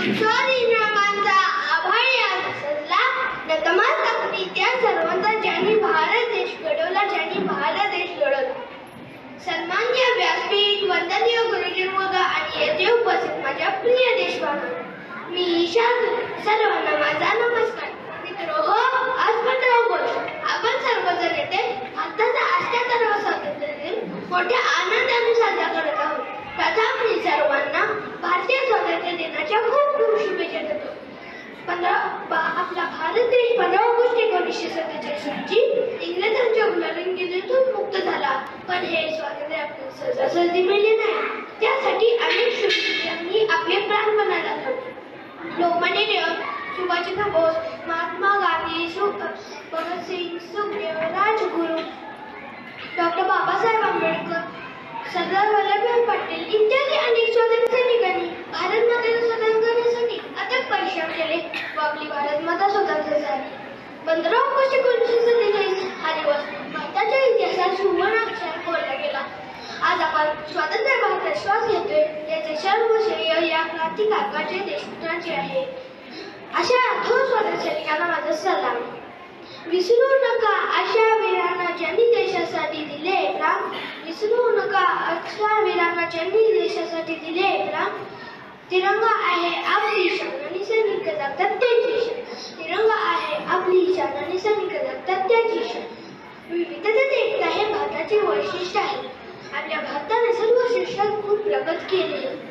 स्वाधीनमांचा आभाळी आज सजला नतमस्तक त्या सर्वांचा ज्यांनी भारत देश घडवला, ज्यांनी भारत देश घडवला. सन्माननीय व्यासपीठ, वंदनीय गुरुजनवर्ग आणि येथे उपस्थित माझ्या प्रिय देशबांधवांनो, मी सर्वांना माझा नमस्कार. मित्रहो, आज 15 ऑगस्ट आपण सर्वजण येथे भारताचा 78वा स्वातंत्र्य दिन मोठ्या आनंदाने साजरा करत आहोत. प्रथम मी सर्वांना भारतीय स्वातंत्र्य दिनाच्या खूप खूप शुभेच्छा देतो. आपला भारत देश 15 ऑगस्ट 1947 रोजी इंग्रजांच्या गुलामगिरीतून मुक्त झाला. पण हे स्वातंत्र्य आपल्याला सहजासहजी मिळाले नाही. त्यासाठी अनेक शूरवीरांनी आपले प्राण पणाला लावले. लोकमान्य टिळक, सुभाषचंद्र बोस, महात्मा गांधी, भगतसिंग, सुखदेव, राजगुरू, डॉक्टर बाबासाहेब आंबेडकर, सरदार वल्लभभाई पटेल इत्यादी अनेक स्वातंत्र्य सैनिकांनी भारत मातेला स्वतंत्र करण्यासाठी अथक परिश्रम केले व आपली भारत माता स्वतंत्र झाली. 15 ऑगस्ट 1947 हा दिवस भारताच्या इतिहासात सुवर्णाक्षरात कोरला गेला. आज आपण स्वतंत्र भारतात श्वास घेतोय याचे सर्व श्रेय या क्रांतिकारकाचे, देशपुत्रांचे आहे. अशा थोर स्वातंत्र्य सैनिकांना माझा सलाम. विसरू नका अशा वीरांना ज्यांनी देशासाठी दिले प्राण. विसरू नका अशा वीरांना ज्यांनी देशासाठी दिले प्राण. तिरंगा आहे आपली शान आणि सैनिक जगतात त्याची शान. तिरंगा आहे आपली शान आणि सैनिक जगतात त्याची शान. विविधतेत एकता हे भारताचे वैशिष्ट्य आहे. आपल्या भारताने सर्व क्षेत्रात खूप प्रगती केली.